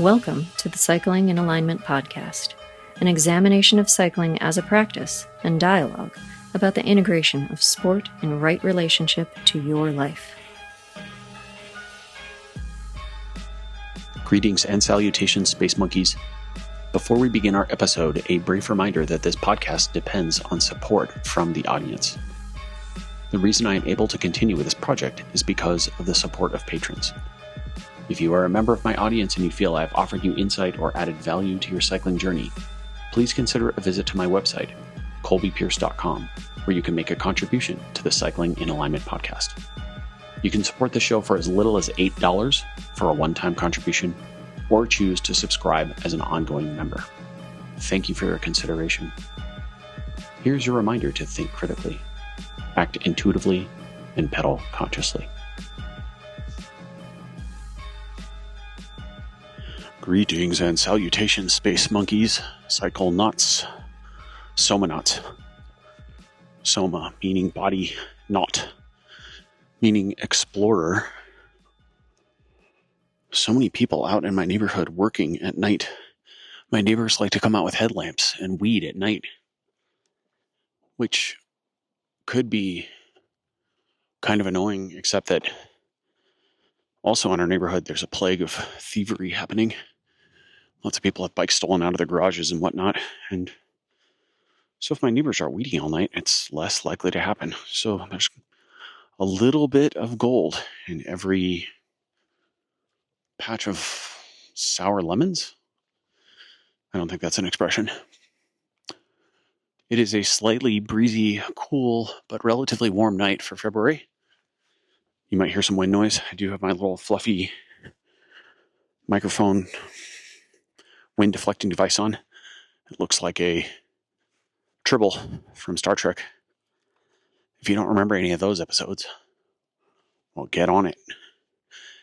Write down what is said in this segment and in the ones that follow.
Welcome to the Cycling in Alignment podcast, an examination of cycling as a practice and dialogue about the integration of sport in right relationship to your life. Greetings and salutations, Space Monkeys. Before we begin our episode, a brief reminder that this podcast depends on support from the audience. The reason I am able to continue with this project is because of the support of patrons. If you are a member of my audience and you feel I have offered you insight or added value to your cycling journey, please consider a visit to my website, colbypierce.com, where you can make a contribution to the Cycling in Alignment podcast. You can support the show for as little as $8 for a one-time contribution, or choose to subscribe as an ongoing member. Thank you for your consideration. Here's your reminder to think critically, act intuitively, and pedal consciously. Greetings and salutations, Space Monkeys, cycle nuts, soma nuts. Soma meaning body, not meaning explorer. So many people out in my neighborhood working at night. My neighbors like to come out with headlamps and weed at night, which could be kind of annoying, except that also in our neighborhood there's a plague of thievery happening. Lots of people have bikes stolen out of their garages and whatnot, and so if my neighbors are weeding all night, it's less likely to happen. So there's a little bit of gold in every patch of sour lemons. I don't think that's an expression. It is a slightly breezy, cool, but relatively warm night for February. You might hear some wind noise. I do have my little fluffy microphone wind deflecting device on. It looks like a Tribble from Star Trek. If you don't remember any of those episodes, well, get on it.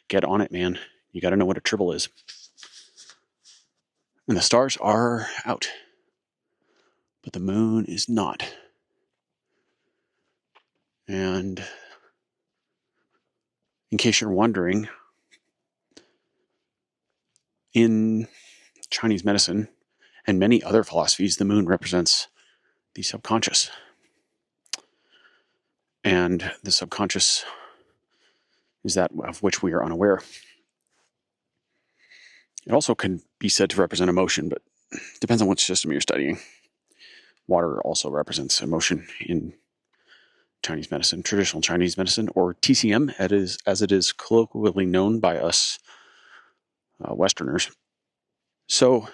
Get on it, man. You got to know what a Tribble is. And the stars are out, but the moon is not. And in case you're wondering, in Chinese medicine and many other philosophies, the moon represents the subconscious. And the subconscious is that of which we are unaware. It also can be said to represent emotion, but it depends on which system you're studying. Water also represents emotion in Chinese medicine, traditional Chinese medicine, or TCM, as it is colloquially known by us Westerners. So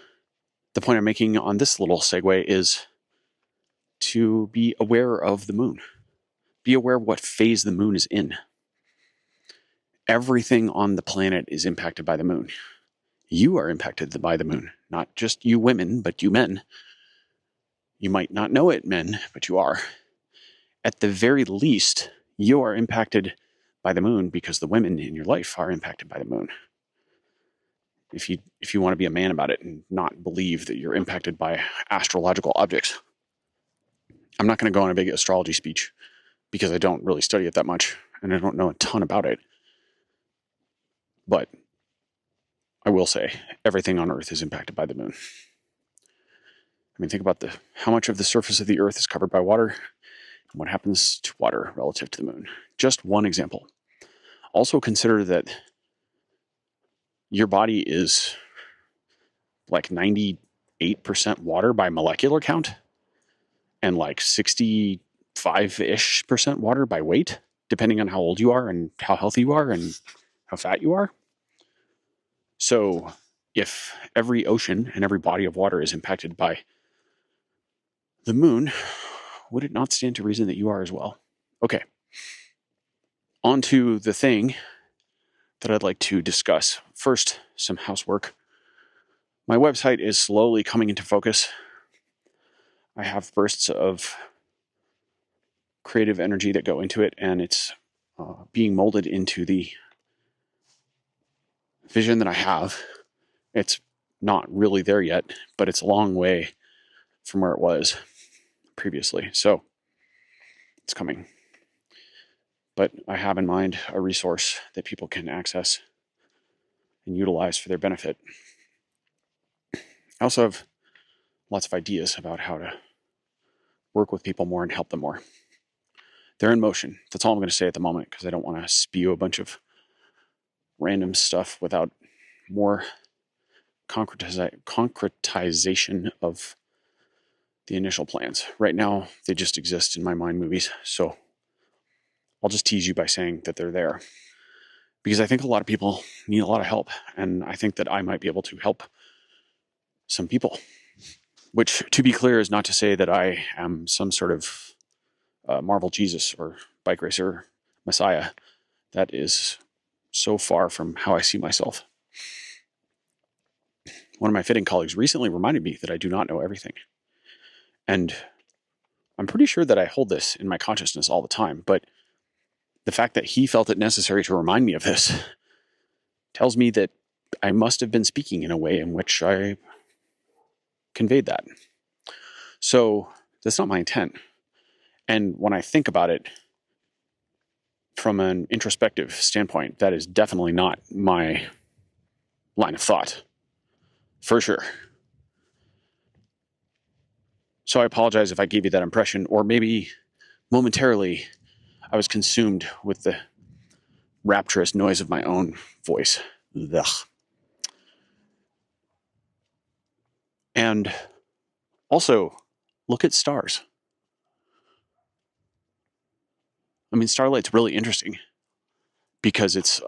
the point I'm making on this little segue is to be aware of the moon. Be aware of what phase the moon is in. Everything on the planet is impacted by the moon. You are impacted by the moon. Not just you women, but you men. You might not know it, men, but you are. At the very least, you are impacted by the moon because the women in your life are impacted by the moon. If you want to be a man about it and not believe that you're impacted by astrological objects. I'm not going to go on a big astrology speech because I don't really study it that much and I don't know a ton about it. But I will say everything on Earth is impacted by the moon. I mean, think about how much of the surface of the Earth is covered by water and what happens to water relative to the moon. Just one example. Also consider that your body is like 98% water by molecular count and like 65-ish% water by weight, depending on how old you are and how healthy you are and how fat you are. So if every ocean and every body of water is impacted by the moon, would it not stand to reason that you are as well? Okay. On to the thing that I'd like to discuss. First, some housework. My website is slowly coming into focus. I have bursts of creative energy that go into it, and it's being molded into the vision that I have. It's not really there yet, but it's a long way from where it was previously. So it's coming. But I have in mind a resource that people can access and utilize for their benefit. I also have lots of ideas about how to work with people more and help them more. They're in motion. That's all I'm going to say at the moment, because I don't want to spew a bunch of random stuff without more concretization of the initial plans. Right now, they just exist in my mind movies. So I'll just tease you by saying that they're there, because I think a lot of people need a lot of help. And I think that I might be able to help some people, which, to be clear, is not to say that I am some sort of Marvel Jesus or bike racer messiah. That is so far from how I see myself. One of my fitting colleagues recently reminded me that I do not know everything. And I'm pretty sure that I hold this in my consciousness all the time, but the fact that he felt it necessary to remind me of this tells me that I must have been speaking in a way in which I conveyed that. So that's not my intent. And when I think about it from an introspective standpoint, that is definitely not my line of thought, for sure. So I apologize if I gave you that impression, or maybe momentarily I was consumed with the rapturous noise of my own voice. Ugh. And also, look at stars. I mean, starlight's really interesting because it's,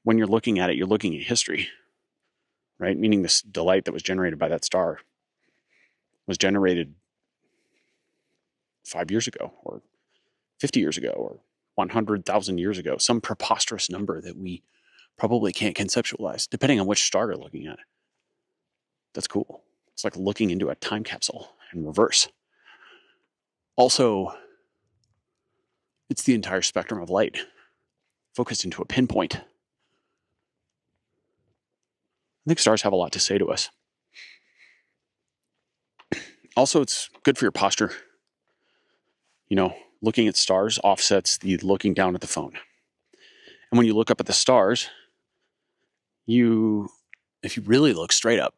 when you're looking at it, you're looking at history, right? Meaning this delight that was generated by that star was generated 5 years ago, or 50 years ago, or 100,000 years ago, some preposterous number that we probably can't conceptualize, depending on which star you're looking at. That's cool. It's like looking into a time capsule in reverse. Also, it's the entire spectrum of light focused into a pinpoint. I think stars have a lot to say to us. Also, it's good for your posture. You know, looking at stars offsets the looking down at the phone. And when you look up at the stars, if you really look straight up,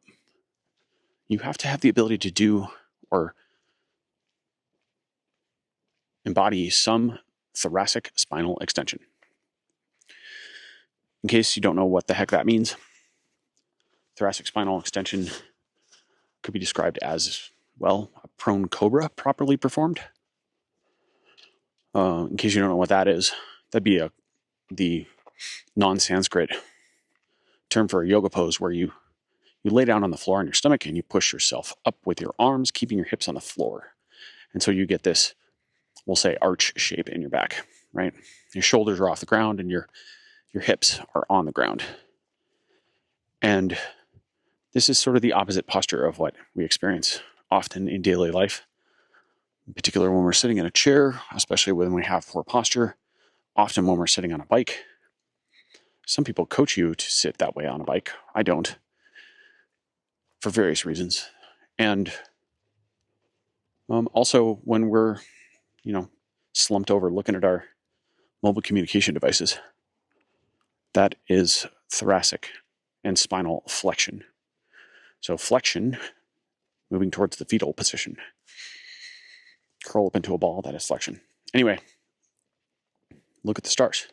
you have to have the ability to do or embody some thoracic spinal extension. In case you don't know what the heck that means, thoracic spinal extension could be described as, well, a prone cobra properly performed. In case you don't know what that is, that'd be the non-Sanskrit term for a yoga pose where you lay down on the floor on your stomach and you push yourself up with your arms, keeping your hips on the floor. And so you get this, we'll say, arch shape in your back, right? Your shoulders are off the ground and your hips are on the ground. And this is sort of the opposite posture of what we experience often in daily life, in particular when we're sitting in a chair, especially when we have poor posture, often when we're sitting on a bike. Some people coach you to sit that way on a bike. I don't, for various reasons. And also when we're, slumped over looking at our mobile communication devices, that is thoracic and spinal flexion. So flexion, moving towards the fetal position. Curl up into a ball, that is flexion. Anyway, look at the stars.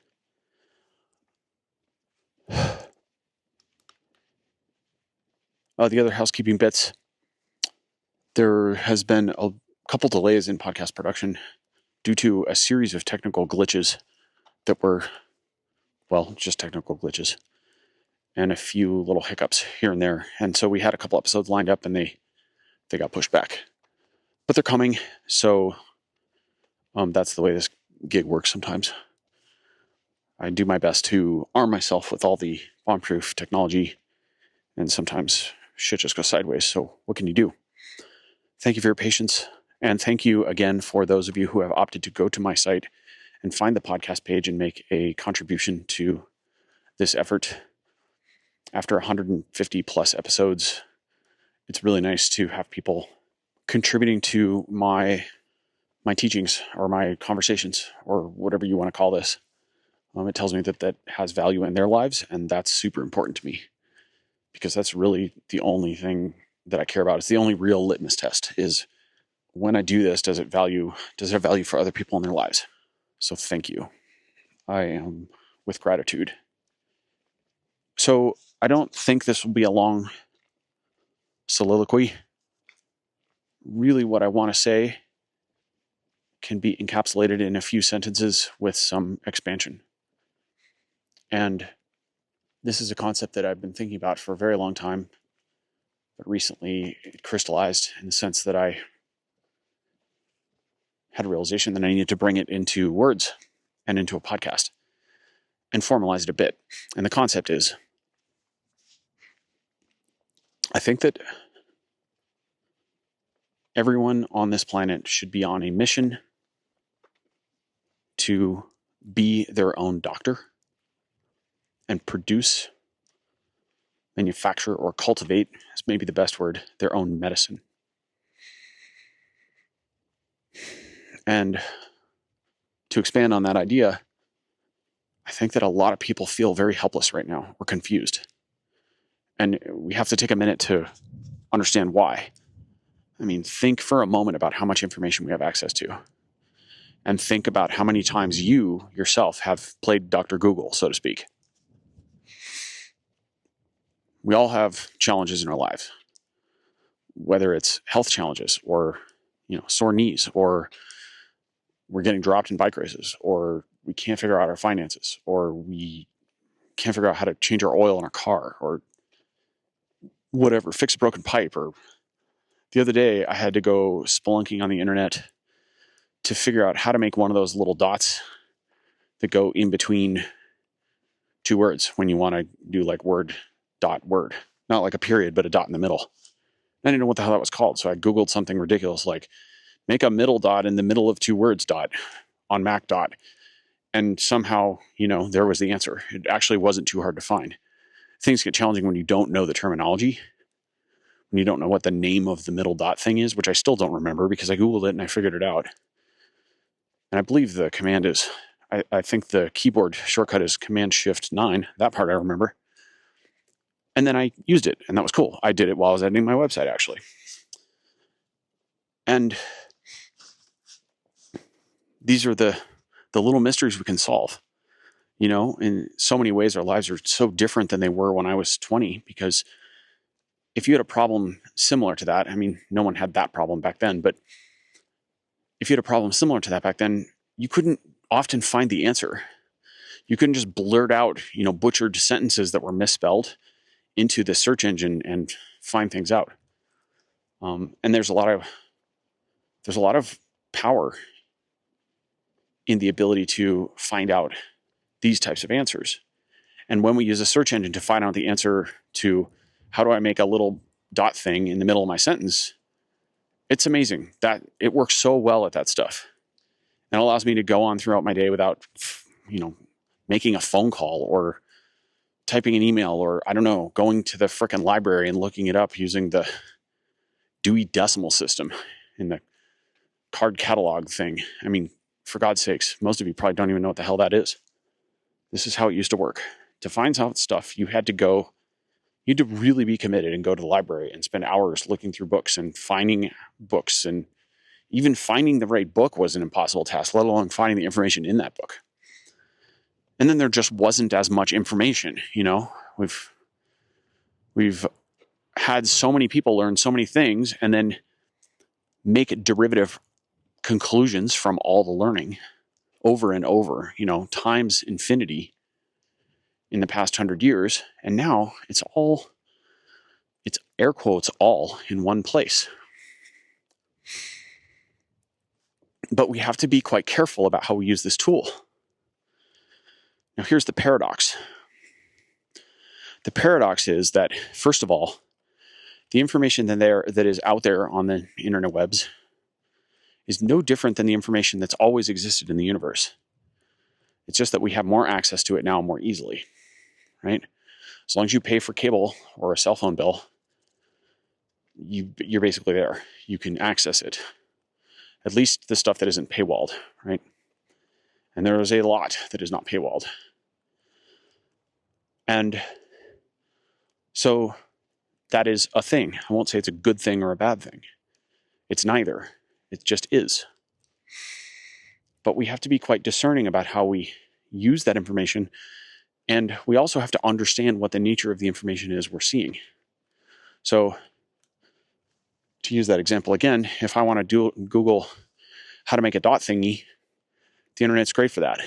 The other housekeeping bits. There has been a couple delays in podcast production due to a series of technical glitches that were, well, just technical glitches and a few little hiccups here and there. And so we had a couple episodes lined up and they got pushed back. But they're coming, so that's the way this gig works sometimes. I do my best to arm myself with all the bomb-proof technology, and sometimes shit just goes sideways, so what can you do? Thank you for your patience, and thank you again for those of you who have opted to go to my site and find the podcast page and make a contribution to this effort. After 150 plus episodes, it's really nice to have people contributing to my teachings or my conversations or whatever you want to call this. It tells me that has value in their lives, and that's super important to me because that's really the only thing that I care about. It's the only real litmus test is when I do this, does it have value for other people in their lives? So thank you. I am with gratitude. So I don't think this will be a long soliloquy. Really what I want to say can be encapsulated in a few sentences with some expansion. And this is a concept that I've been thinking about for a very long time, but recently it crystallized in the sense that I had a realization that I needed to bring it into words and into a podcast and formalize it a bit. And the concept is, I think that everyone on this planet should be on a mission to be their own doctor and produce, manufacture, or cultivate, is maybe the best word, their own medicine. And to expand on that idea, I think that a lot of people feel very helpless right now or confused. And we have to take a minute to understand why. I mean, think for a moment about how much information we have access to. And think about how many times you yourself have played Dr. Google, so to speak. We all have challenges in our lives, whether it's health challenges or, sore knees, or we're getting dropped in bike races, or we can't figure out our finances, or we can't figure out how to change our oil in our car, or whatever, fix a broken pipe. Or the other day I had to go spelunking on the internet to figure out how to make one of those little dots that go in between two words when you want to do like word, dot, word. Not like a period, but a dot in the middle. I didn't know what the hell that was called, so I Googled something ridiculous like make a middle dot in the middle of two words dot on Mac dot. And somehow, there was the answer. It actually wasn't too hard to find. Things get challenging when you don't know the terminology, when you don't know what the name of the middle dot thing is, which I still don't remember because I Googled it and I figured it out. And I believe the command is, I think the keyboard shortcut is Command-Shift-9. That part I remember. And then I used it, and that was cool. I did it while I was editing my website, actually. And these are the little mysteries we can solve. In so many ways, our lives are so different than they were when I was 20, because if you had a problem similar to that, I mean, no one had that problem back then, but if you had a problem similar to that back then, you couldn't often find the answer. You couldn't just blurt out, butchered sentences that were misspelled into the search engine and find things out. And there's a lot of power in the ability to find out these types of answers. And when we use a search engine to find out the answer to how do I make a little dot thing in the middle of my sentence, it's amazing that it works so well at that stuff. And it allows me to go on throughout my day without, making a phone call or typing an email or, I don't know, going to the frickin' library and looking it up using the Dewey Decimal System in the card catalog thing. I mean, for God's sakes, most of you probably don't even know what the hell that is. This is how it used to work. To find some stuff, you had to really be committed and go to the library and spend hours looking through books and finding books. And even finding the right book was an impossible task, let alone finding the information in that book. And then there just wasn't as much information, We've had so many people learn so many things and then make derivative conclusions from all the learning over and over, times infinity in the past 100 years. And now it's air quotes, all in one place. But we have to be quite careful about how we use this tool. Now, here's the paradox. The paradox is that, first of all, the information that is out there on the internet webs is no different than the information that's always existed in the universe. It's just that we have more access to it now more easily, right? As long as you pay for cable or a cell phone bill, you're basically there. You can access it. At least the stuff that isn't paywalled, right? And there is a lot that is not paywalled. And so that is a thing. I won't say it's a good thing or a bad thing. It's neither. It just is. But we have to be quite discerning about how we use that information. And we also have to understand what the nature of the information is we're seeing. So to use that example again, if I want to Google how to make a dot thingy, the internet's great for that.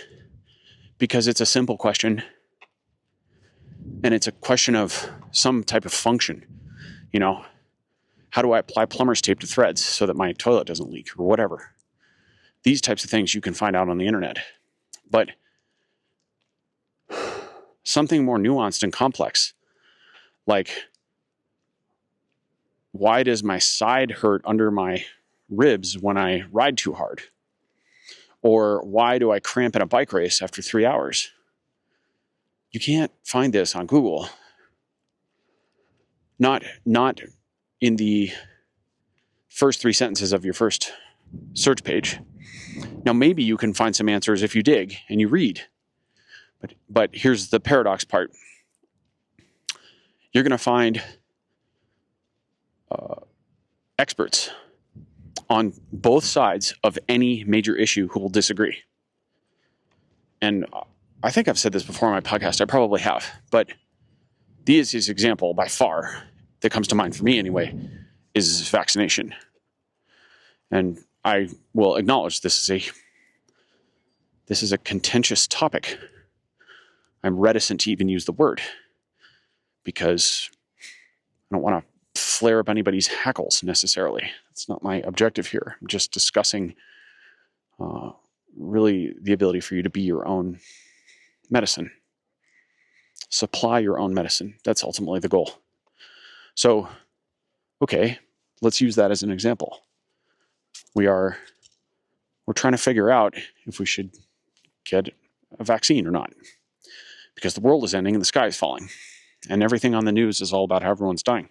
Because it's a simple question. And it's a question of some type of function. You know, how do I apply plumber's tape to threads so that my toilet doesn't leak or whatever? These types of things you can find out on the internet. But something more nuanced and complex, like why does my side hurt under my ribs when I ride too hard? Or why do I cramp in a bike race after 3 hours? You can't find this on Google. Not in the first 3 sentences of your first search page. Now, maybe you can find some answers if you dig and you read. But here's the paradox part. You're going to find experts on both sides of any major issue who will disagree. And I think I've said this before on my podcast. I probably have. But the easiest example by far that comes to mind for me anyway is vaccination. And I will acknowledge this is a contentious topic. I'm reticent to even use the word because I don't want to flare up anybody's hackles necessarily. That's not my objective here. I'm just discussing really the ability for you to be your own medicine. Supply your own medicine. That's ultimately the goal. So, okay, let's use that as an example. We're trying to figure out if we should get a vaccine or not. Because the world is ending and the sky is falling. And everything on the news is all about how everyone's dying.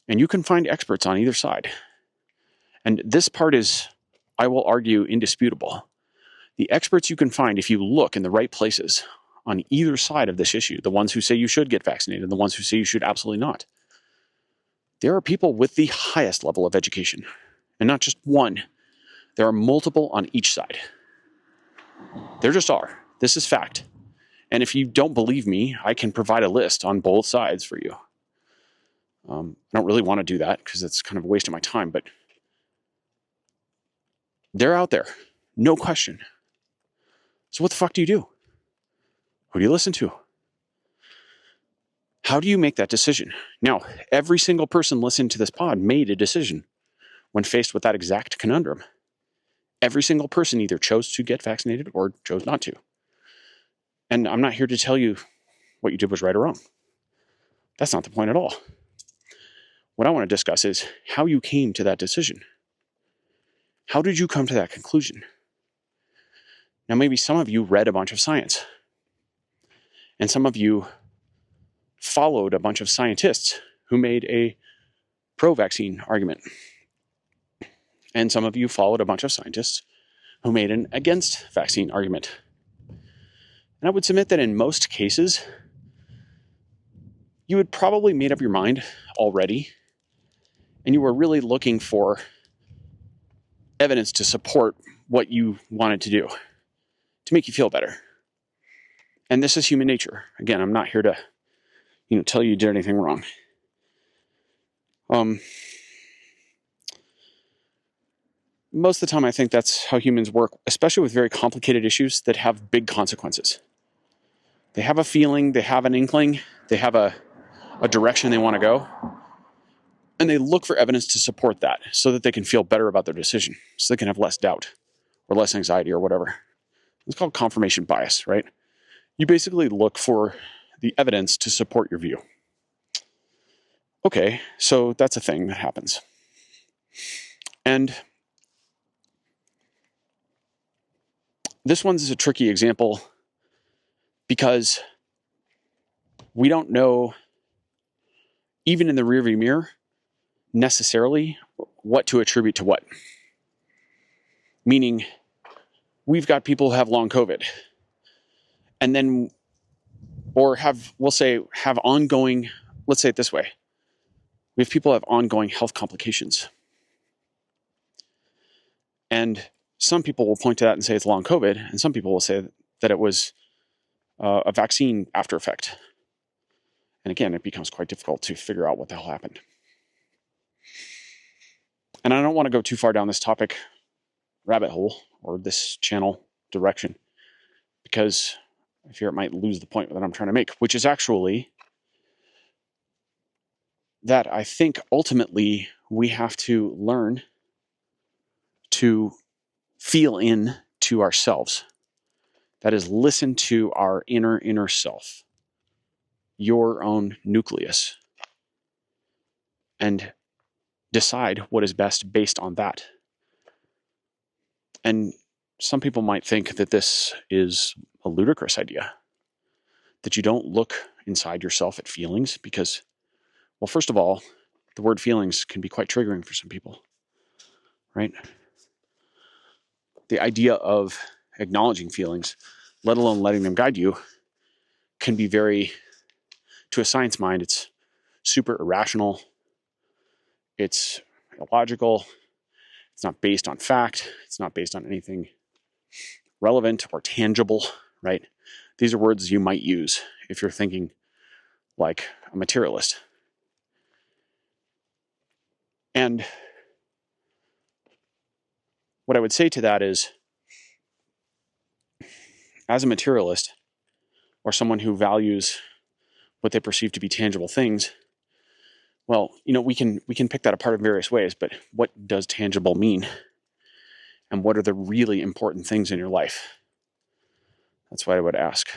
And you can find experts on either side. And this part is, I will argue, indisputable. The experts you can find if you look in the right places on either side of this issue, the ones who say you should get vaccinated and the ones who say you should absolutely not, there are people with the highest level of education. And not just one. There are multiple on each side. There just are. This is fact. And if you don't believe me, I can provide a list on both sides for you. I don't really want to do that because it's kind of a waste of my time, but they're out there. No question. So what the fuck do you do? Who do you listen to? How do you make that decision? Now, every single person listening to this pod made a decision when faced with that exact conundrum. Every single person either chose to get vaccinated or chose not to. And I'm not here to tell you what you did was right or wrong. That's not the point at all. What I want to discuss is how you came to that decision. How did you come to that conclusion? Now, maybe some of you read a bunch of science. And some of you followed a bunch of scientists who made a pro-vaccine argument. And some of you followed a bunch of scientists who made an against vaccine argument. And I would submit that in most cases, you had probably made up your mind already, and you were really looking for evidence to support what you wanted to do, to make you feel better. And this is human nature. Again, I'm not here to, tell you did anything wrong. Most of the time, I think that's how humans work, especially with very complicated issues that have big consequences. They have a feeling, they have an inkling, they have a direction they want to go, and they look for evidence to support that so that they can feel better about their decision, so they can have less doubt or less anxiety or whatever. It's called confirmation bias, right? You basically look for the evidence to support your view. Okay, so that's a thing that happens. And this one's a tricky example because we don't know, even in the rearview mirror, necessarily what to attribute to what. Meaning, we've got people who have long COVID, and then, or have ongoing let's say it this way. We have people who have ongoing health complications. And some people will point to that and say it's long COVID, and some people will say that it was a vaccine after effect. And again, it becomes quite difficult to figure out what the hell happened. And I don't want to go too far down this topic rabbit hole or this channel direction, because I fear it might lose the point that I'm trying to make, which is actually that I think ultimately we have to learn to feel in to ourselves. That is, listen to our inner self, your own nucleus, and decide what is best based on that. And some people might think that this is a ludicrous idea, that you don't look inside yourself at feelings because, well, first of all, the word feelings can be quite triggering for some people, right? The idea of acknowledging feelings, let alone letting them guide you, can be very, to a science mind, it's super irrational. It's illogical. It's not based on fact. It's not based on anything relevant or tangible, right? These are words you might use if you're thinking like a materialist. And what I would say to that is, as a materialist or someone who values what they perceive to be tangible things, well, we can pick that apart in various ways, but what does tangible mean? And what are the really important things in your life? That's what I would ask.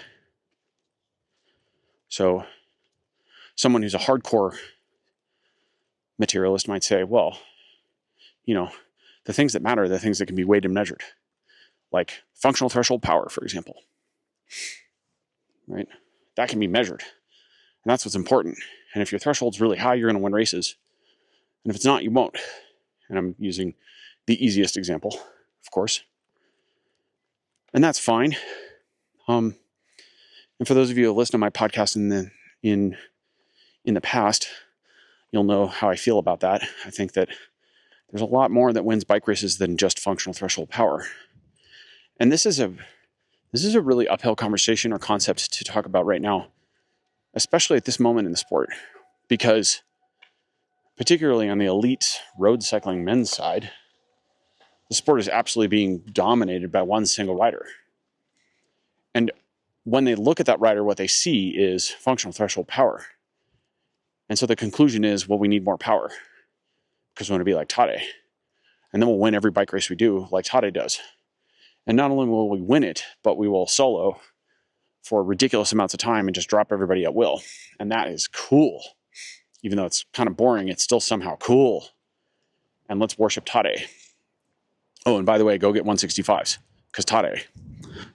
So someone who's a hardcore materialist might say, well, the things that matter are the things that can be weighed and measured, like functional threshold power, for example, right? That can be measured, and that's what's important. And if your threshold's really high, you're going to win races. And if it's not, you won't. And I'm using the easiest example, of course. And that's fine. And for those of you who listen to my podcast in the past, you'll know how I feel about that. I think that there's a lot more that wins bike races than just functional threshold power. And this is a really uphill conversation or concept to talk about right now, especially at this moment in the sport, because particularly on the elite road cycling men's side, the sport is absolutely being dominated by one single rider. And when they look at that rider, what they see is functional threshold power. And so the conclusion is, well, we need more power because we want to be like Tade. And then we'll win every bike race we do like Tade does. And not only will we win it, but we will solo for ridiculous amounts of time and just drop everybody at will. And that is cool. Even though it's kind of boring, it's still somehow cool. And let's worship Tade. Oh, and by the way, go get 165s, because Tade.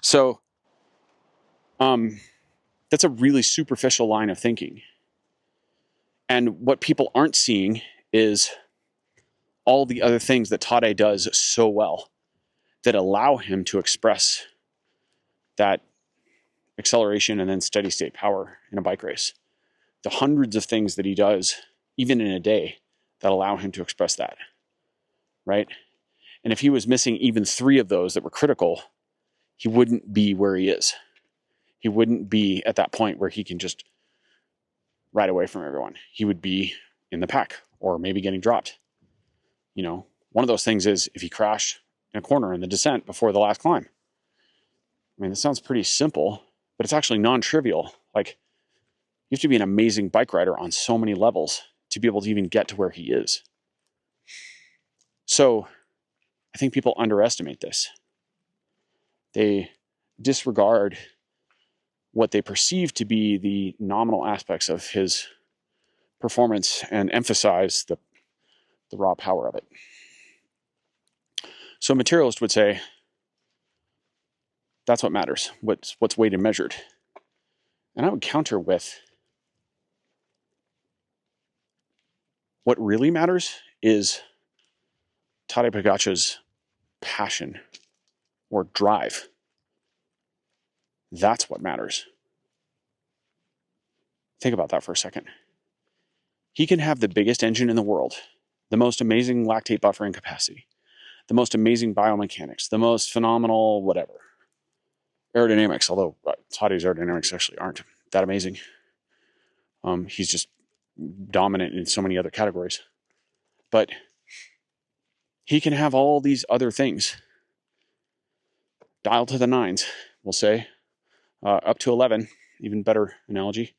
So that's a really superficial line of thinking. And what people aren't seeing is all the other things that Tade does so well that allow him to express that acceleration and then steady state power in a bike race. The hundreds of things that he does, even in a day, that allow him to express that, right? And if he was missing even 3 of those that were critical, he wouldn't be where he is. He wouldn't be at that point where he can just ride away from everyone. He would be in the pack or maybe getting dropped. One of those things is if he crashed in a corner in the descent before the last climb. I mean, this sounds pretty simple, but it's actually non-trivial. Like, you have to be an amazing bike rider on so many levels to be able to even get to where he is. So I think people underestimate this. They disregard what they perceive to be the nominal aspects of his performance and emphasize the raw power of it. So a materialist would say, that's what matters, what's weighed and measured. And I would counter with, what really matters is Tadej Pogačar's passion or drive. That's what matters. Think about that for a second. He can have the biggest engine in the world, the most amazing lactate buffering capacity, the most amazing biomechanics, the most phenomenal whatever. Aerodynamics, although Saudi's aerodynamics actually aren't that amazing. He's just dominant in so many other categories. But he can have all these other things dialed to the nines, we'll say, up to 11, even better analogy.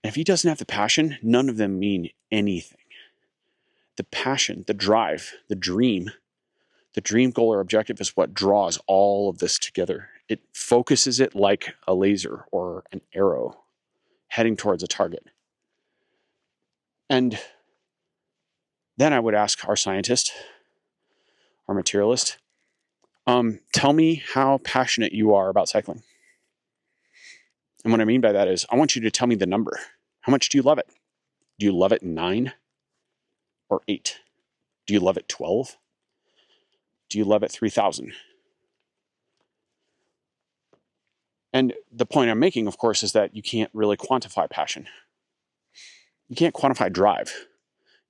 And if he doesn't have the passion, none of them mean anything. The passion, the drive, the dream goal or objective is what draws all of this together. It focuses it like a laser or an arrow heading towards a target. And then I would ask our scientist, our materialist, tell me how passionate you are about cycling. And what I mean by that is I want you to tell me the number. How much do you love it? Do you love it 9 or 8? Do you love it 12? Do you love it 3,000? And the point I'm making, of course, is that you can't really quantify passion. You can't quantify drive.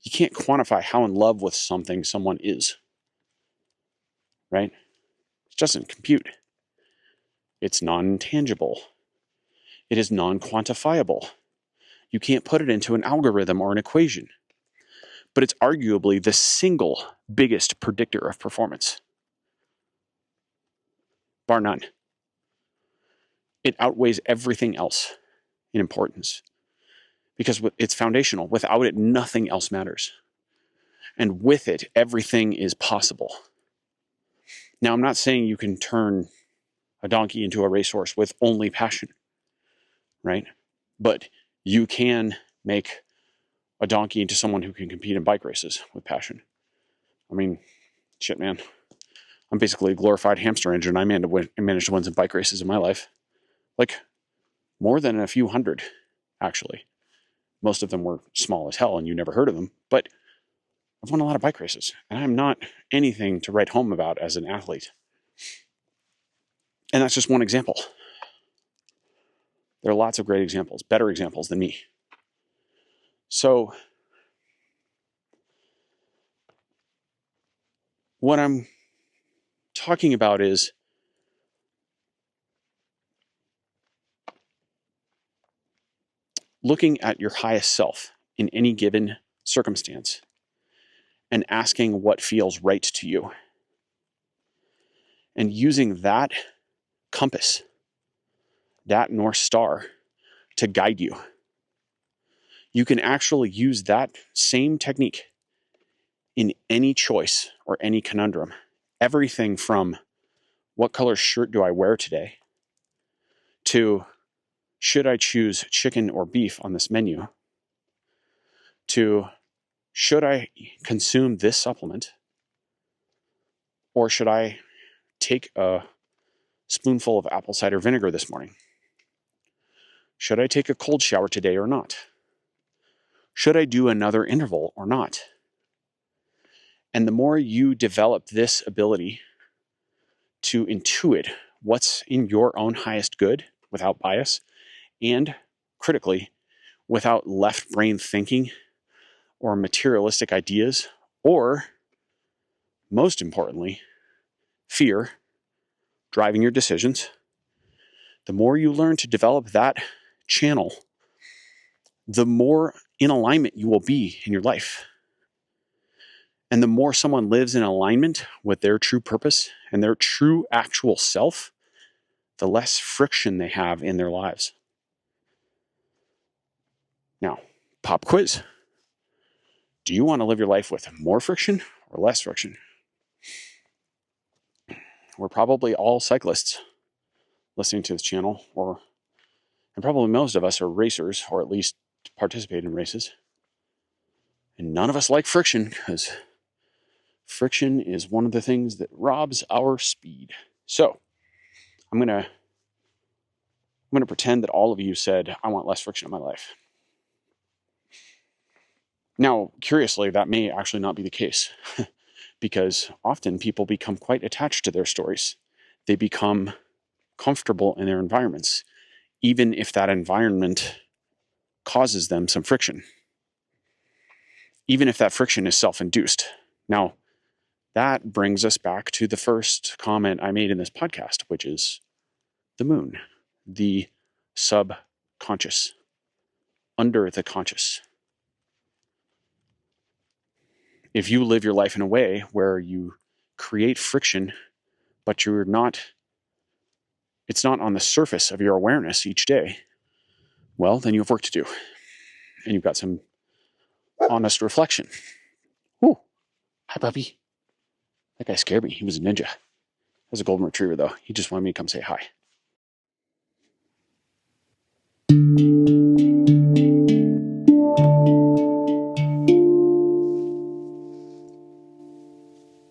You can't quantify how in love with something someone is. Right? It doesn't compute. It's non-tangible. It is non-quantifiable. You can't put it into an algorithm or an equation. But it's arguably the single biggest predictor of performance. Bar none. It outweighs everything else in importance because it's foundational. Without it, nothing else matters. And with it, everything is possible. Now, I'm not saying you can turn a donkey into a racehorse with only passion, right? But you can make a donkey into someone who can compete in bike races with passion. I mean, shit, man. I'm basically a glorified hamster engine. I managed to win some bike races in my life. Like, more than a few hundred, actually. Most of them were small as hell and you never heard of them. But I've won a lot of bike races. And I'm not anything to write home about as an athlete. And that's just one example. There are lots of great examples, better examples than me. So, what I'm talking about is looking at your highest self in any given circumstance and asking what feels right to you. And using that compass, that North Star, to guide you. You can actually use that same technique in any choice or any conundrum. Everything from what color shirt do I wear today to should I choose chicken or beef on this menu to should I consume this supplement or should I take a spoonful of apple cider vinegar this morning? Should I take a cold shower today or not? Should I do another interval or not? And the more you develop this ability to intuit what's in your own highest good without bias and critically without left brain thinking or materialistic ideas or, most importantly, fear driving your decisions, the more you learn to develop that channel, the more in alignment you will be in your life. And the more someone lives in alignment with their true purpose and their true actual self, the less friction they have in their lives. Now, pop quiz. Do you want to live your life with more friction or less friction? We're probably all cyclists listening to this channel, and probably most of us are racers, or at least participate in races. And none of us like friction because friction is one of the things that robs our speed. So I'm going to pretend that all of you said, I want less friction in my life. Now, curiously, that may actually not be the case because often people become quite attached to their stories. They become comfortable in their environments, even if that environment causes them some friction. even if that friction is self-induced. Now, that brings us back to the first comment I made in this podcast, which is the moon, the subconscious, under the conscious. If you live your life in a way where you create friction, but it's not on the surface of your awareness each day, well, then you have work to do. And you've got some honest reflection. Ooh, hi, puppy. That guy scared me. He was a ninja. That was a golden retriever, though. He just wanted me to come say hi.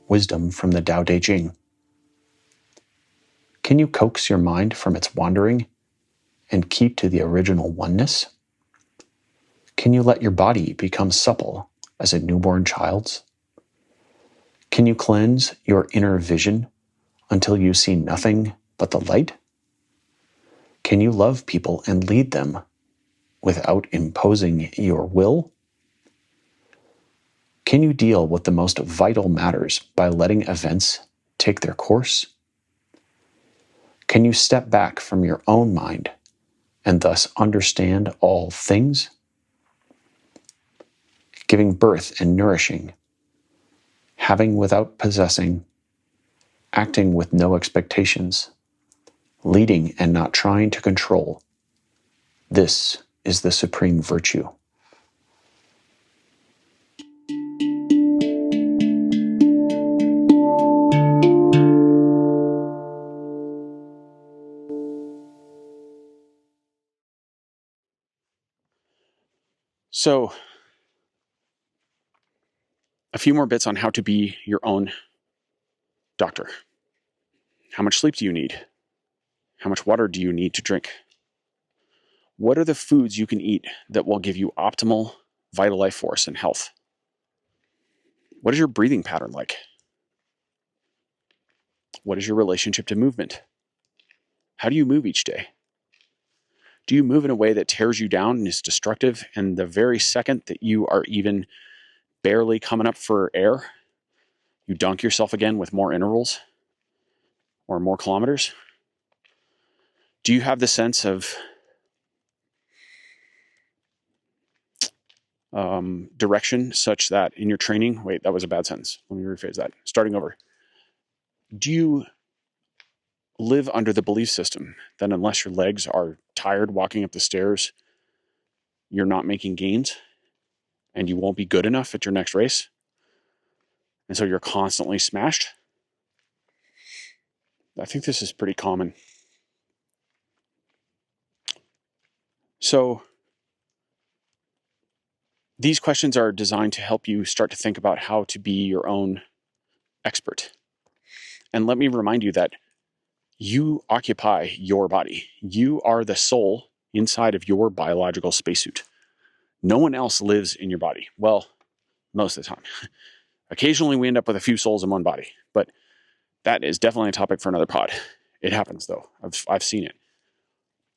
Wisdom from the Tao Te Ching. Can you coax your mind from its wandering and keep to the original oneness? Can you let your body become supple as a newborn child's? Can you cleanse your inner vision until you see nothing but the light? Can you love people and lead them without imposing your will? Can you deal with the most vital matters by letting events take their course? Can you step back from your own mind and thus understand all things? Giving birth and nourishing, having without possessing, acting with no expectations, leading and not trying to control. This is the supreme virtue. So, a few more bits on how to be your own doctor. How much sleep do you need? How much water do you need to drink? What are the foods you can eat that will give you optimal vital life force and health? What is your breathing pattern like? What is your relationship to movement? How do you move each day? Do you move in a way that tears you down and is destructive, and the very second that you are even barely coming up for air, you dunk yourself again with more intervals or more kilometers? Do you have the sense of direction such that in your training, wait, that was a bad sentence. Let me rephrase that. Starting over. Do you live under the belief system that unless your legs are tired walking up the stairs, you're not making gains and you won't be good enough at your next race? And so you're constantly smashed? I think this is pretty common. So these questions are designed to help you start to think about how to be your own expert. And let me remind you that you occupy your body. You are the soul inside of your biological spacesuit. No one else lives in your body. Well, most of the time. Occasionally we end up with a few souls in one body, but that is definitely a topic for another pod. It happens though. I've seen it.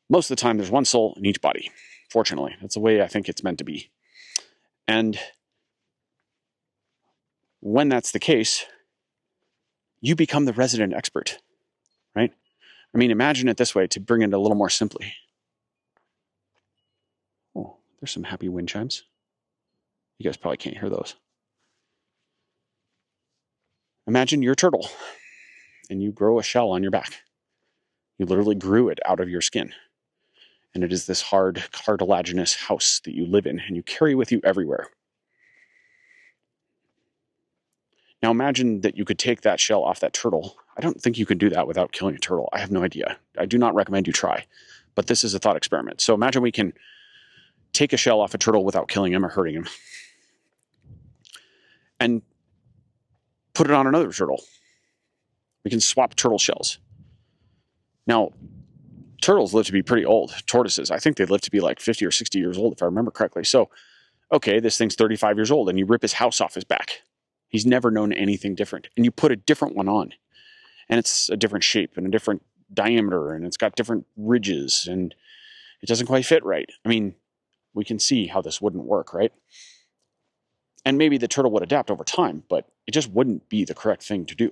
Most of the time there's one soul in each body. Fortunately, that's the way I think it's meant to be. And when that's the case, you become the resident expert, right? I mean, imagine it this way to bring it a little more simply. Oh, there's some happy wind chimes. You guys probably can't hear those. Imagine you're a turtle and you grow a shell on your back. You literally grew it out of your skin. And it is this hard, cartilaginous house that you live in and you carry with you everywhere. Now imagine that you could take that shell off that turtle. I don't think you can do that without killing a turtle. I have no idea. I do not recommend you try. But this is a thought experiment. So imagine we can take a shell off a turtle without killing him or hurting him. And put it on another turtle. We can swap turtle shells. Now, turtles live to be pretty old. Tortoises, I think they live to be like 50 or 60 years old, if I remember correctly. So, okay, this thing's 35 years old, and you rip his house off his back. He's never known anything different. And you put a different one on. And it's a different shape and a different diameter, and it's got different ridges, and it doesn't quite fit right. I mean, we can see how this wouldn't work, right? And maybe the turtle would adapt over time, but it just wouldn't be the correct thing to do.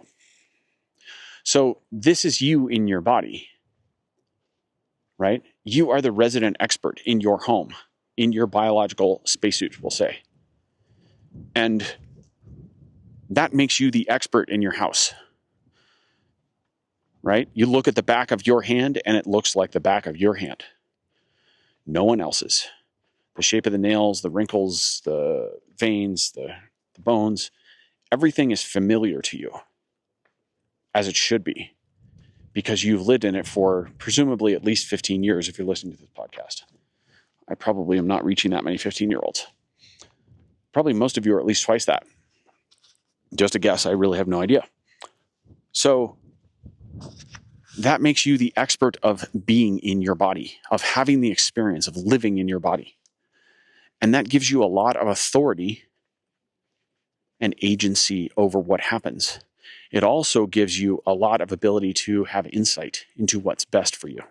So this is you in your body, right? You are the resident expert in your home, in your biological spacesuit, we'll say. And that makes you the expert in your house, right? You look at the back of your hand and it looks like the back of your hand. No one else's. The shape of the nails, the wrinkles, the veins, the bones, everything is familiar to you, as it should be, because you've lived in it for presumably at least 15 years if you're listening to this podcast. I probably am not reaching that many 15-year-olds. Probably most of you are at least twice that. Just a guess, I really have no idea. So that makes you the expert of being in your body, of having the experience of living in your body. And that gives you a lot of authority and agency over what happens. It also gives you a lot of ability to have insight into what's best for you.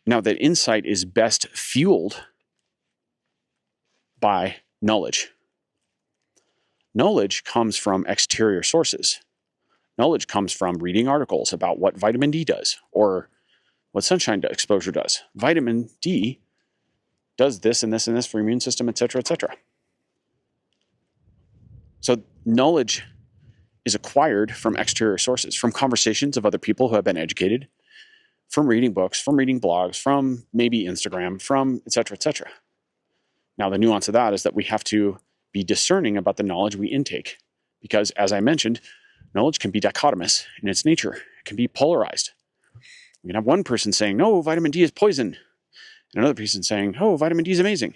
Now, that insight is best fueled by knowledge. Knowledge comes from exterior sources. Knowledge comes from reading articles about what vitamin D does or what sunshine exposure does. Vitamin D does this and this and this for your immune system, etc., etc. So knowledge is acquired from exterior sources, from conversations of other people who have been educated, from reading books, from reading blogs, from maybe Instagram, from etc., etc. Now, the nuance of that is that we have to be discerning about the knowledge we intake, because, as I mentioned, knowledge can be dichotomous in its nature. It can be polarized. You can have one person saying, no, vitamin D is poison, and another person saying, oh, vitamin D is amazing.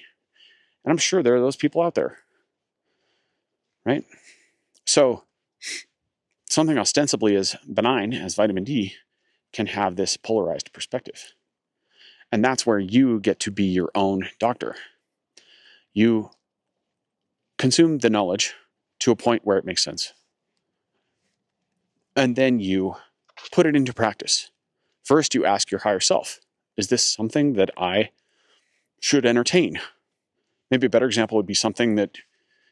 And I'm sure there are those people out there, right? So something ostensibly as benign as vitamin D can have this polarized perspective. And that's where you get to be your own doctor. You consume the knowledge to a point where it makes sense. And then you put it into practice. First, you ask your higher self, is this something that I should entertain? Maybe a better example would be something that,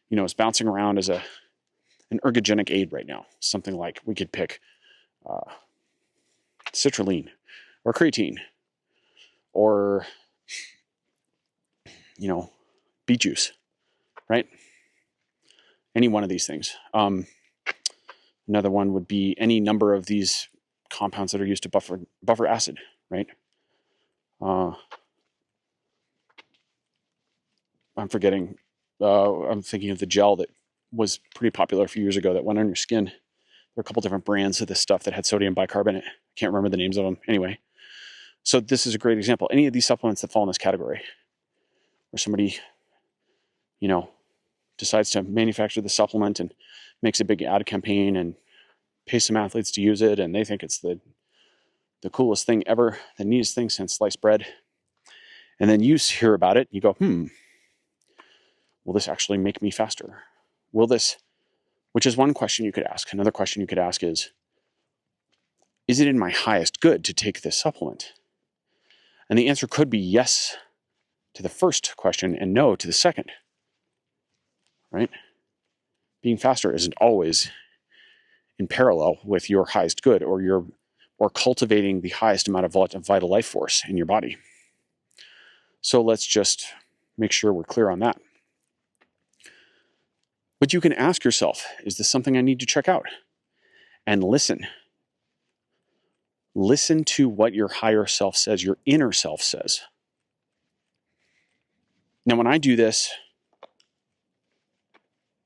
is bouncing around as an ergogenic aid right now. Something like we could pick citrulline or creatine or, beet juice, right? Any one of these things. Another one would be any number of these compounds that are used to buffer acid, right? I'm forgetting. I'm thinking of the gel that was pretty popular a few years ago that went on your skin. There are a couple different brands of this stuff that had sodium bicarbonate. I can't remember the names of them. Anyway, so this is a great example. Any of these supplements that fall in this category, where somebody, decides to manufacture the supplement and makes a big ad campaign and pays some athletes to use it, and they think it's the coolest thing ever, the neatest thing since sliced bread. And then you hear about it, and you go, will this actually make me faster? Will this, which is one question you could ask. Another question you could ask is it in my highest good to take this supplement? And the answer could be yes to the first question and no to the second, right? Being faster isn't always in parallel with your highest good or cultivating the highest amount of vital life force in your body. So let's just make sure we're clear on that. But you can ask yourself, is this something I need to check out? And listen. Listen to what your higher self says, your inner self says. Now, when I do this,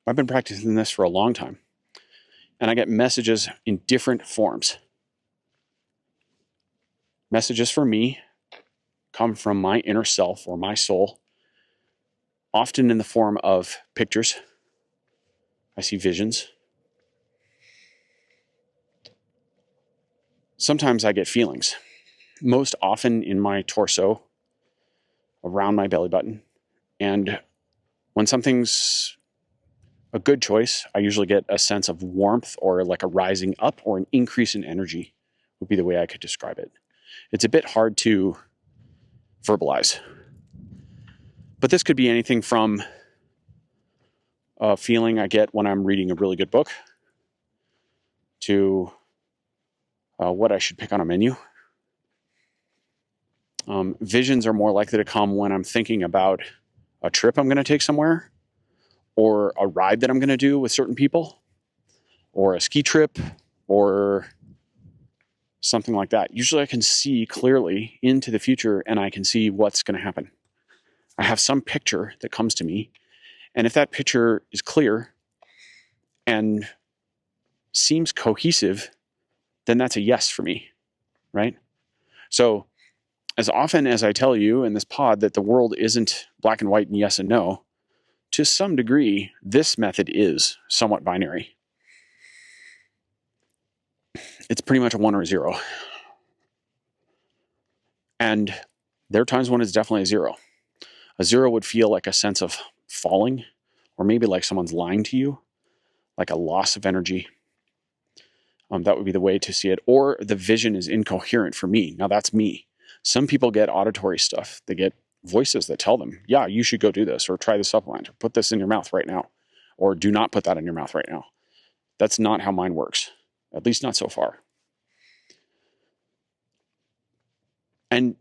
I've been practicing this for a long time, and I get messages in different forms. Messages for me come from my inner self or my soul, often in the form of pictures. I see visions. Sometimes I get feelings, most often in my torso, around my belly button. And when something's a good choice, I usually get a sense of warmth or like a rising up or an increase in energy would be the way I could describe it. It's a bit hard to verbalize. But this could be anything from feeling I get when I'm reading a really good book to what I should pick on a menu. Visions are more likely to come when I'm thinking about a trip I'm going to take somewhere, or a ride that I'm going to do with certain people, or a ski trip, or something like that. Usually I can see clearly into the future and I can see what's going to happen. I have some picture that comes to me, and if that picture is clear and seems cohesive, then that's a yes for me, right? So as often as I tell you in this pod that the world isn't black and white and yes and no, to some degree, this method is somewhat binary. It's pretty much a 1 or a 0. And there are times when it's definitely a 0. A 0 would feel like a sense of falling, or maybe like someone's lying to you, like a loss of energy. That would be the way to see it. Or the vision is incoherent for me. Now that's me. Some people get auditory stuff. They get voices that tell them, yeah, you should go do this, or try the supplement, or put this in your mouth right now, or do not put that in your mouth right now. That's not how mine works, at least not so far. And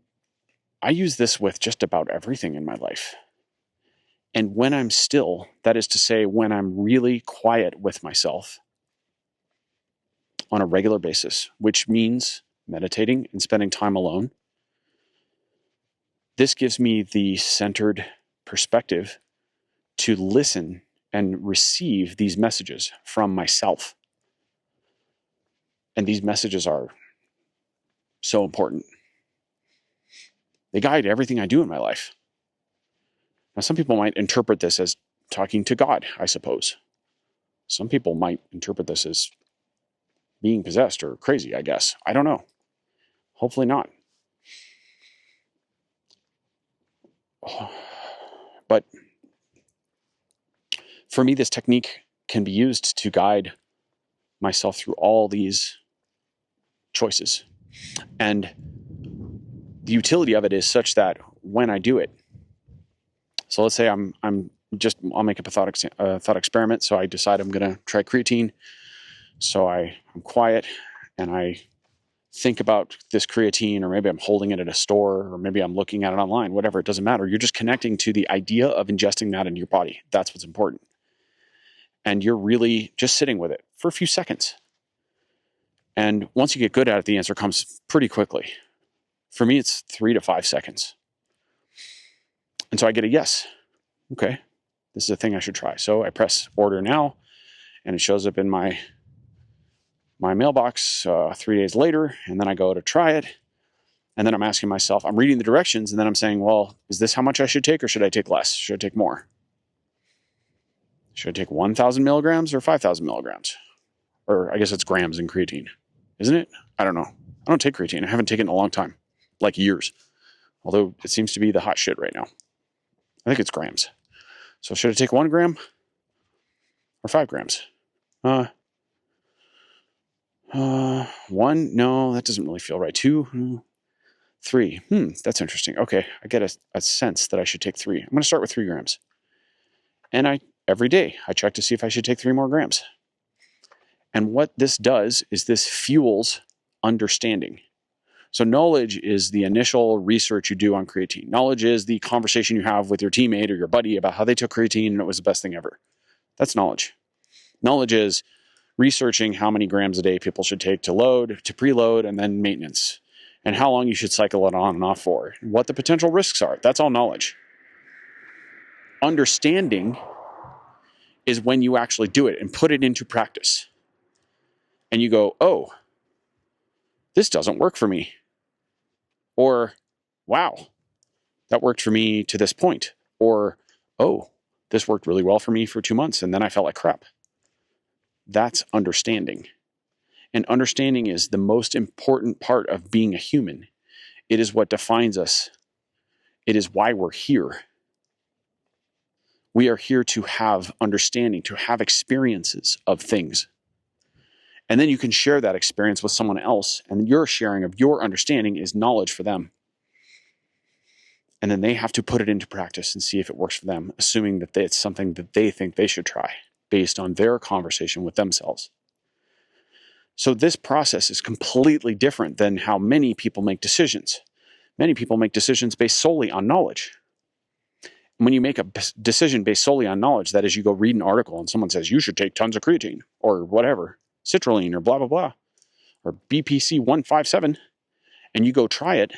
I use this with just about everything in my life. And when I'm still, that is to say, when I'm really quiet with myself on a regular basis, which means meditating and spending time alone, this gives me the centered perspective to listen and receive these messages from myself. And these messages are so important. They guide everything I do in my life. Now, some people might interpret this as talking to God, I suppose. Some people might interpret this as being possessed or crazy, I guess. I don't know. Hopefully not. But for me, this technique can be used to guide myself through all these choices. And the utility of it is such that when I do it, so let's say I'll make up a thought experiment. So I decide I'm going to try creatine. So I'm quiet and I think about this creatine, or maybe I'm holding it at a store, or maybe I'm looking at it online, whatever, it doesn't matter. You're just connecting to the idea of ingesting that into your body. That's what's important. And you're really just sitting with it for a few seconds. And once you get good at it, the answer comes pretty quickly. For me, it's 3 to 5 seconds. And so I get a yes. Okay, this is a thing I should try. So I press order now, and it shows up in my mailbox 3 days later, and then I go to try it. And then I'm asking myself, I'm reading the directions, and then I'm saying, well, is this how much I should take, or should I take less? Should I take more? Should I take 1,000 milligrams or 5,000 milligrams? Or I guess it's grams in creatine, isn't it? I don't know. I don't take creatine. I haven't taken it in a long time, like years. Although it seems to be the hot shit right now. I think it's grams. So should I take 1 gram or 5 grams? 1, no, that doesn't really feel right. 2, 3, that's interesting. Okay, I get a sense that I should take 3. I'm going to start with 3 grams. And every day I check to see if I should take 3 more grams. And what this does is this fuels understanding. So knowledge is the initial research you do on creatine. Knowledge is the conversation you have with your teammate or your buddy about how they took creatine and it was the best thing ever. That's knowledge. Knowledge is researching how many grams a day people should take to load, to preload, and then maintenance, and how long you should cycle it on and off for, what the potential risks are. That's all knowledge. Understanding is when you actually do it and put it into practice. And you go, oh, this doesn't work for me. Or, wow, that worked for me to this point. Or, oh, this worked really well for me for 2 months and then I felt like crap. That's understanding. And understanding is the most important part of being a human. It is what defines us. It is why we're here. We are here to have understanding, to have experiences of things. And then you can share that experience with someone else, and your sharing of your understanding is knowledge for them. And then they have to put it into practice and see if it works for them, assuming that it's something that they think they should try based on their conversation with themselves. So this process is completely different than how many people make decisions. Many people make decisions based solely on knowledge. When you make a decision based solely on knowledge, that is, you go read an article and someone says, you should take tons of creatine or whatever, citrulline or blah, blah, blah, or BPC 157, and you go try it,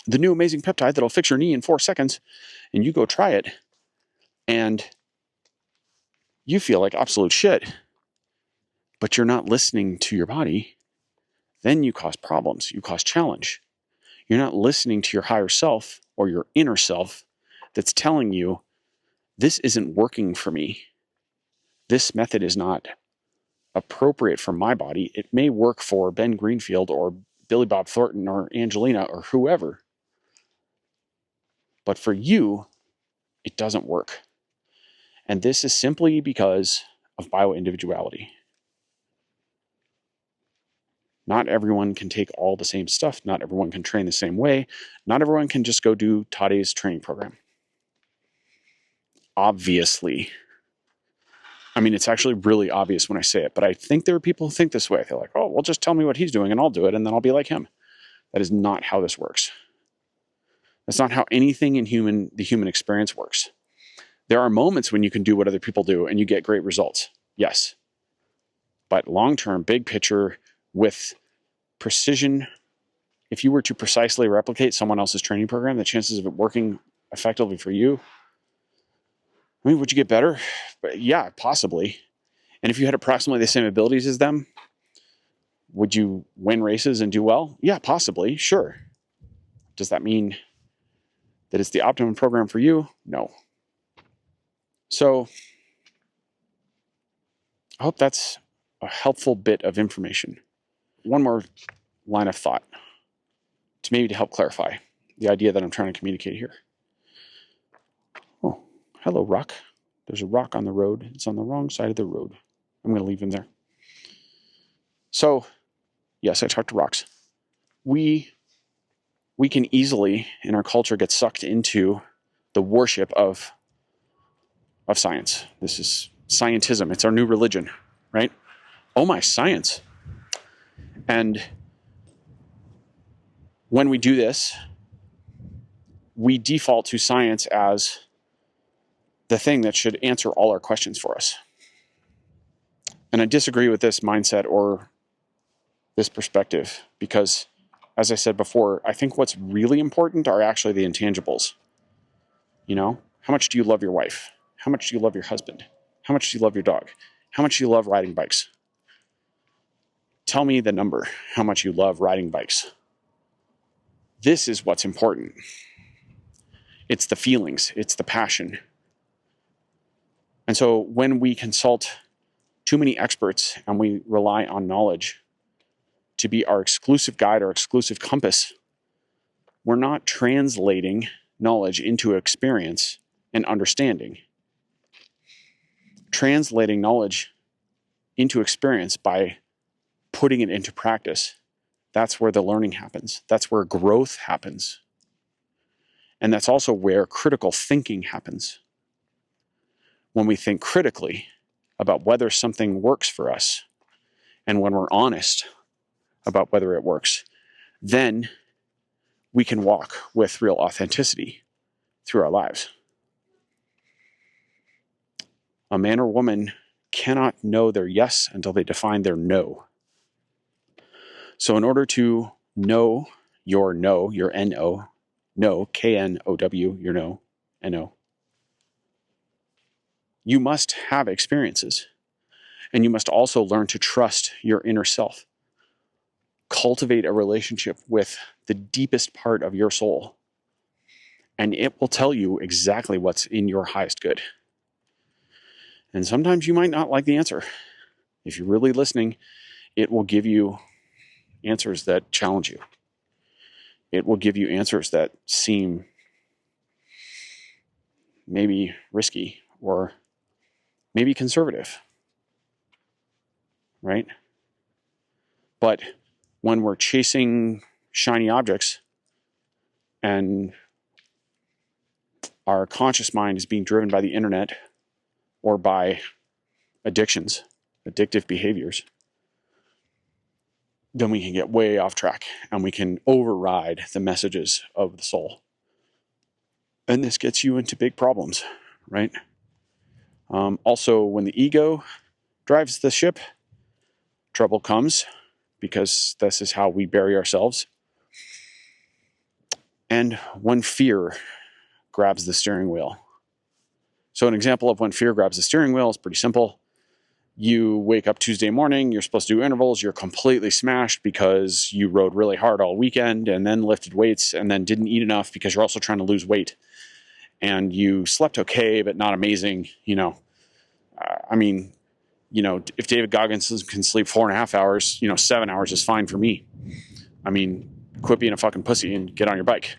the new amazing peptide that'll fix your knee in 4 seconds, and you go try it, and you feel like absolute shit, but you're not listening to your body, then you cause problems, you cause challenge. You're not listening to your higher self or your inner self that's telling you, this isn't working for me. This method is not appropriate for my body. It may work for Ben Greenfield or Billy Bob Thornton or Angelina or whoever, but for you, it doesn't work. And this is simply because of bioindividuality. Not everyone can take all the same stuff. Not everyone can train the same way. Not everyone can just go do Tade's training program. Obviously. I mean, it's actually really obvious when I say it, but I think there are people who think this way. They're like, oh, well, just tell me what he's doing and I'll do it and then I'll be like him. That is not how this works. That's not how anything in the human experience works. There are moments when you can do what other people do and you get great results. Yes. But long-term, big picture, with precision, if you were to precisely replicate someone else's training program, the chances of it working effectively for you, I mean, would you get better? Yeah, possibly. And if you had approximately the same abilities as them, would you win races and do well? Yeah, possibly, sure. Does that mean that it's the optimum program for you? No. So I hope that's a helpful bit of information. One more line of thought to help clarify the idea that I'm trying to communicate here. Oh, hello, rock. There's a rock on the road. It's on the wrong side of the road. I'm going to leave him there. So, yes, I talk to rocks. We can easily, in our culture, get sucked into the worship of science. This is scientism. It's our new religion, right? Oh my, science. And when we do this, we default to science as the thing that should answer all our questions for us. And I disagree with this mindset or this perspective because, as I said before, I think what's really important are actually the intangibles. You know, how much do you love your wife? How much do you love your husband? How much do you love your dog? How much do you love riding bikes? Tell me the number, how much you love riding bikes. This is what's important. It's the feelings, it's the passion. And so when we consult too many experts and we rely on knowledge to be our exclusive guide, our exclusive compass, we're not translating knowledge into experience and understanding. Translating knowledge into experience by putting it into practice, that's where the learning happens. That's where growth happens. And that's also where critical thinking happens. When we think critically about whether something works for us, and when we're honest about whether it works, then we can walk with real authenticity through our lives. A man or woman cannot know their yes until they define their no. So in order to know your no, your N-O, no, K-N-O-W, your no, N-O, you must have experiences. And you must also learn to trust your inner self. Cultivate a relationship with the deepest part of your soul. And it will tell you exactly what's in your highest good. And sometimes you might not like the answer. If you're really listening, it will give you answers that challenge you. It will give you answers that seem maybe risky or maybe conservative, right? But when we're chasing shiny objects and our conscious mind is being driven by the internet or by addictions, addictive behaviors, then we can get way off track and we can override the messages of the soul. And this gets you into big problems, right? Also, when the ego drives the ship, trouble comes, because this is how we bury ourselves. And when fear grabs the steering wheel. So an example of when fear grabs the steering wheel is pretty simple. You wake up Tuesday morning, you're supposed to do intervals, you're completely smashed because you rode really hard all weekend and then lifted weights and then didn't eat enough because you're also trying to lose weight. And you slept okay, but not amazing, if David Goggins can sleep 4.5 hours, 7 hours is fine for me. Quit being a fucking pussy and get on your bike.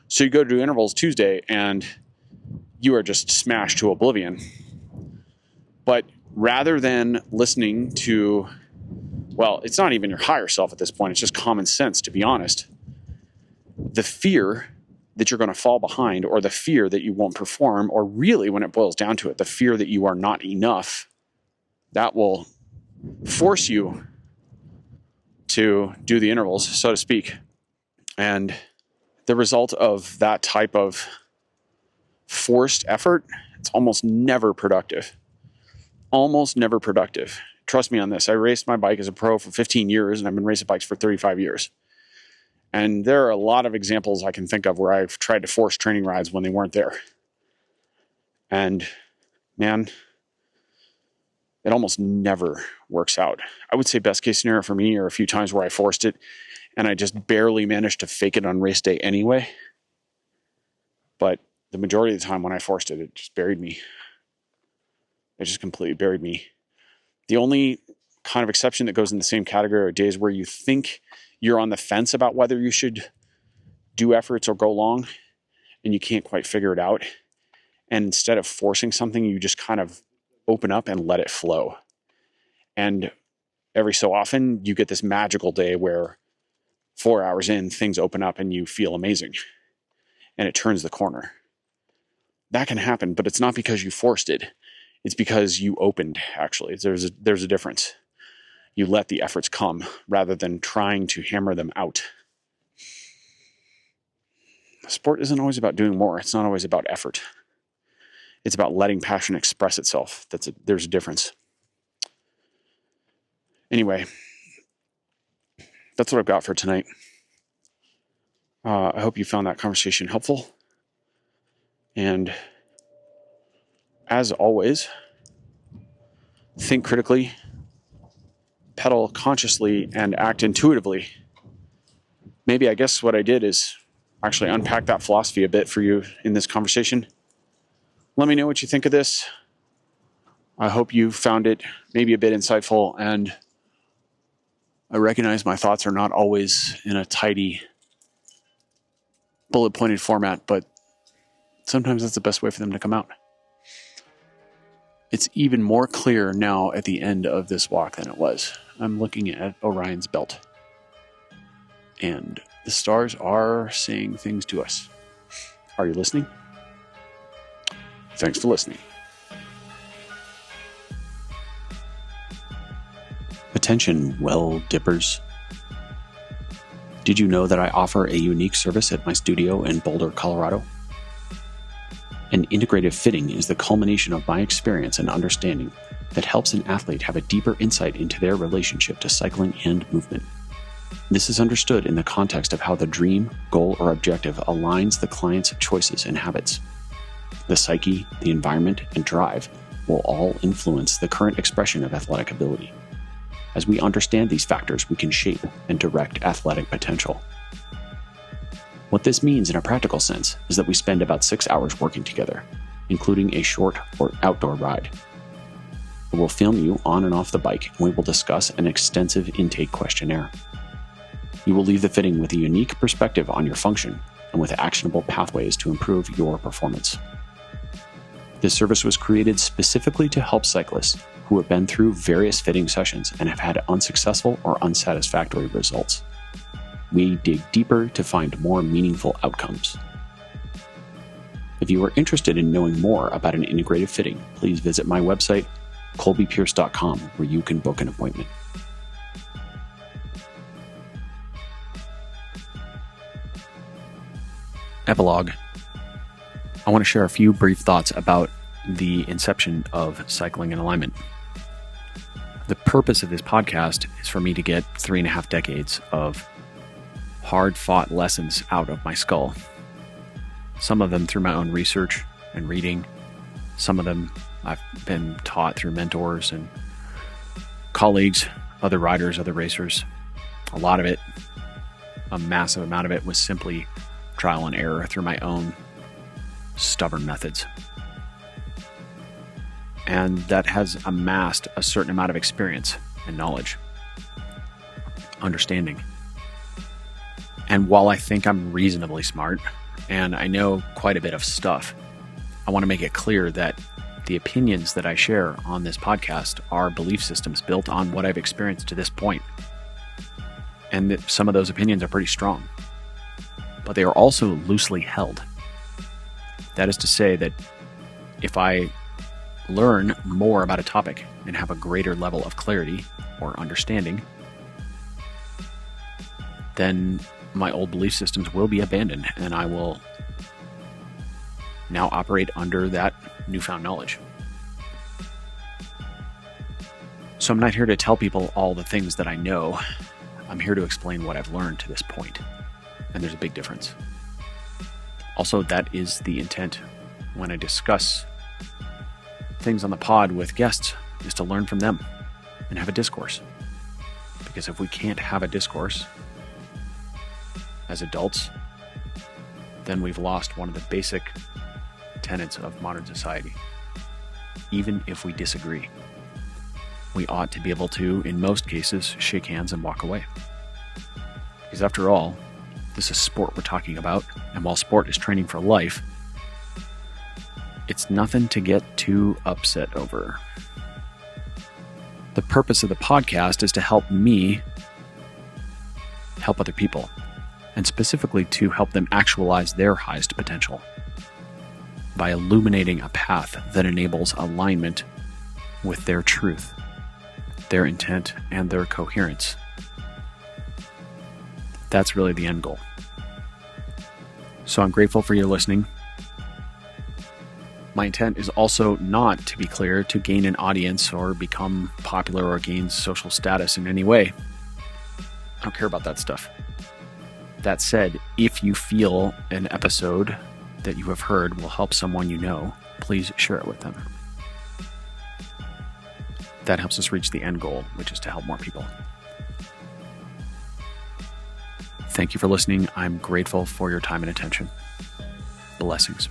So you go to do intervals Tuesday and you are just smashed to oblivion. But rather than listening to, it's not even your higher self at this point, it's just common sense, to be honest. The fear that you're going to fall behind, or the fear that you won't perform, or really when it boils down to it, the fear that you are not enough, that will force you to do the intervals, so to speak. And the result of that type of forced effort, it's almost never productive. Almost never productive. Trust me on this. I raced my bike as a pro for 15 years, and I've been racing bikes for 35 years. And there are a lot of examples I can think of where I've tried to force training rides when they weren't there. And man, it almost never works out. I would say best case scenario for me are a few times where I forced it and I just barely managed to fake it on race day anyway. But the majority of the time when I forced it, it just buried me. It just completely buried me. The only kind of exception that goes in the same category are days where you think you're on the fence about whether you should do efforts or go long and you can't quite figure it out. And instead of forcing something, you just kind of open up and let it flow. And every so often you get this magical day where 4 hours in, things open up and you feel amazing and it turns the corner. That can happen, but it's not because you forced it. It's because you opened, actually. There's a difference. You let the efforts come rather than trying to hammer them out. Sport isn't always about doing more. It's not always about effort. It's about letting passion express itself. There's a difference. Anyway, that's what I've got for tonight. I hope you found that conversation helpful. And as always, think critically, pedal consciously, and act intuitively. Maybe I guess what I did is actually unpack that philosophy a bit for you in this conversation. Let me know what you think of this. I hope you found it maybe a bit insightful, and I recognize my thoughts are not always in a tidy, bullet-pointed format, but sometimes that's the best way for them to come out. It's even more clear now at the end of this walk than it was. I'm looking at Orion's belt, and the stars are saying things to us. Are you listening? Thanks for listening. Attention, well dippers. Did you know that I offer a unique service at my studio in Boulder, Colorado? An integrative fitting is the culmination of my experience and understanding that helps an athlete have a deeper insight into their relationship to cycling and movement. This is understood in the context of how the dream, goal, or objective aligns the client's choices and habits. The psyche, the environment, and drive will all influence the current expression of athletic ability. As we understand these factors, we can shape and direct athletic potential. What this means in a practical sense is that we spend about 6 hours working together, including a short or outdoor ride. I will film you on and off the bike, and we will discuss an extensive intake questionnaire. You will leave the fitting with a unique perspective on your function and with actionable pathways to improve your performance. This service was created specifically to help cyclists who have been through various fitting sessions and have had unsuccessful or unsatisfactory results. We dig deeper to find more meaningful outcomes. If you are interested in knowing more about an integrative fitting, please visit my website, colbypierce.com, where you can book an appointment. Epilogue. I want to share a few brief thoughts about the inception of Cycling in Alignment. The purpose of this podcast is for me to get 3.5 decades of hard-fought lessons out of my skull. Some of them through my own research and reading. Some of them I've been taught through mentors and colleagues, other riders, other racers. A lot of it, a massive amount of it, was simply trial and error through my own stubborn methods. And that has amassed a certain amount of experience and knowledge, understanding. And while I think I'm reasonably smart and I know quite a bit of stuff, I want to make it clear that the opinions that I share on this podcast are belief systems built on what I've experienced to this point. And that some of those opinions are pretty strong, but they are also loosely held. That is to say that if I learn more about a topic and have a greater level of clarity or understanding, then my old belief systems will be abandoned and I will now operate under that newfound knowledge. So I'm not here to tell people all the things that I know. I'm here to explain what I've learned to this point. And there's a big difference. Also, that is the intent when I discuss things on the pod with guests, is to learn from them and have a discourse. Because if we can't have a discourse as adults, then we've lost one of the basic tenets of modern society. Even if we disagree, we ought to be able to, in most cases, shake hands and walk away. Because after all, this is sport we're talking about, and while sport is training for life, it's nothing to get too upset over. The purpose of the podcast is to help me help other people, and specifically to help them actualize their highest potential by illuminating a path that enables alignment with their truth, their intent, and their coherence. That's really the end goal. So I'm grateful for your listening. My intent is also not, to be clear, to gain an audience or become popular or gain social status in any way. I don't care about that stuff. That said, if you feel an episode that you have heard will help someone you know, please share it with them. That helps us reach the end goal, which is to help more people. Thank you for listening. I'm grateful for your time and attention. Blessings.